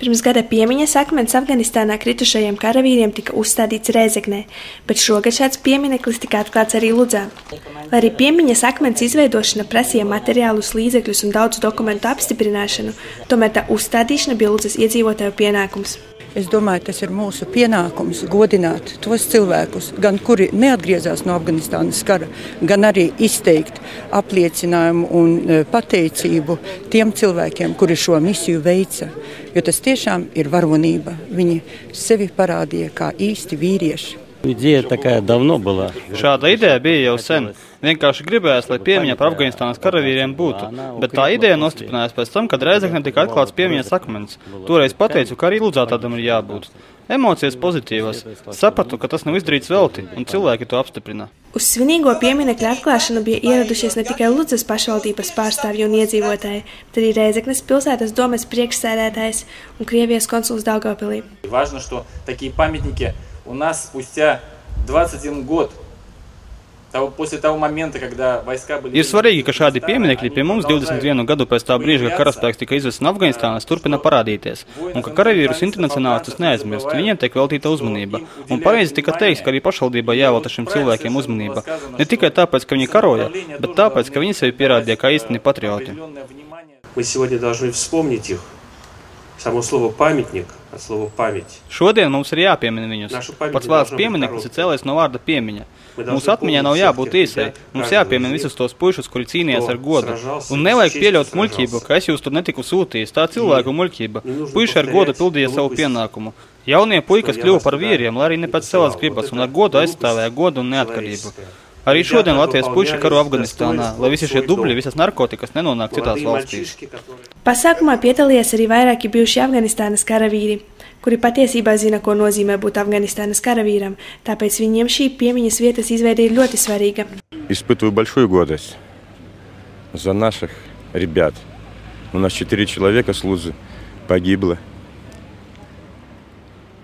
Pirms gada piemiņas akmens Afganistānā kritušajiem karavīriem tika uzstādīts Rēzeknē, bet šogad šāds piemineklis tika atklāts arī Ludzā. Lai arī piemiņas akmens izveidošana prasīja materiālus, līdzekļus un daudz dokumentu apstiprināšanu, tomēr tā uzstādīšana bija Ludzas iedzīvotāju pienākums. Es domāju, tas ir mūsu pienākums godināt tos cilvēkus, gan kuri neatgriezās no Afganistānas kara, gan arī izteikt apliecinājumu un pateicību tiem cilvēkiem, kuri šo misiju veica. Jo tas tiešām ir varonība. Viņi sevi parādīja kā īsti vīrieši. Ideja такая давно была. Šāda ideja bija jau sen. Vienkārši gribējās, lai piemiņa par Afganistānas karavīriem būtu, bet tā ideja nostiprinājās pēc tam, kad Rēzeknē tika atklāts piemiņas akmens. Toreiz pateicu, ka arī Ludzā tādam ir jābūt. Emocijas pozitīvas. Sapratu, ka tas nav izdarīts velti, un cilvēki to apstiprina. Uz svinīgo pieminekļa atklāšanu bija ieradušies ne tikai Ludzas pašvaldības pārstāvji un iedzīvotāji, bet arī Rēzeknes pilsētas domes priekšsēdētājs un Krievijas konsuls Daugavpilī. Важно, что такие памятники у нас спустя 21 год, после того момента, когда войска были... Ir svarīgi, ka šādi pieminekļi pie mums 21 gadu pēc tā brīža, kad karaspēks tika izvests no Afganistānas, turpina parādīties, un ka karavīrus internacionālistus neaizmirst, viņiem tiek veltīta uzmanība. Un pareizi tika teiks, ka arī pašvaldībā jāvelta šiem cilvēkiem uzmanība. Ne tikai tāpēc, ka viņi karoja, bet tāpēc, ka viņi sevi pierādīja kā īsteni patrioti. Мы сегодня должны вспомнить их. Само слово «памятник» от слова «память». Šodien mums ir jāpiemina viņus. Pats vārds piemineklis ir cēlies no vārda piemiņa. Mūsu atmiņā nav jābūt īsai. Mums jāpiemina visus tos puišus, kuri cīnījās ar godu. Un nevajag pieļaut muļķību, ka es jūs tur netiku sūtījis. Tā cilvēku muļķība. Puiši ar godu pildīja savu pienākumu. Jaunie puikas kļuva par vīriem, lai arī ne pēc savas gribas, un ar godu aizstāvēja godu un neatkarību. Arī šodien Latvijas puiši karo Afganistānā, lai visi šie dubļi, visas narkotikas nenonāk citās valstīs. Pasākumā piedalījās arī vairāki bijuši Afganistānas karavīri, kuri patiesībā zina, ko nozīmē būt Afganistānas karavīram, tāpēc viņiem šī piemiņas vietas izveide ir ļoti svarīga. Испытываю большую гордость за наших ребят. У нас 4 человека с Лузы погибло.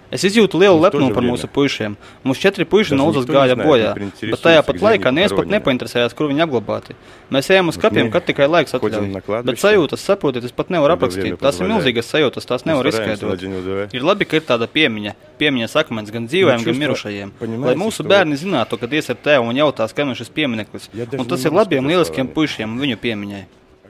Es izjūtu lielu lepnumu par mūsu puišiem. Mums 4 puiši no Ludzas gāja bojā, bet tajā pat laikā neviens pat nepainteresējās, kur viņi apglabāti. Mēs ejam uz kapiem, kad tikai laiks atļauj. Bet sajūtas, saprotiet, es pat nevaru aprakstīt. Tās ir milzīgas sajūtas, tās nevar izskaidrot. Ir labi, ka ir tāda piemiņas akmens gan dzīvajiem, gan mirušajiem. Lai mūsu bērni zinātu, kad ies ar tevi un jautās, kam ir šis piemineklis. Un tas ir labiem, lieliskiem puišiem un viņu piemiņai.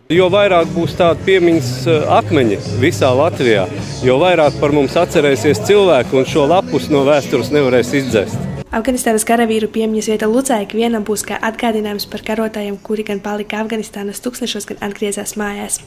Jo vairāk būs tādi piemiņas akmeņi visā Latvijā, jo vairāk par mums atcerēsies cilvēki un šo lapus no vēstures nevarēs izdzēst. Afganistānas karavīru piemiņas vieta Ludzā ikvienam būs kā atgādinājums par karotājiem, kuri gan palika Afganistānas tūkstnešos, gan atgriezās mājās.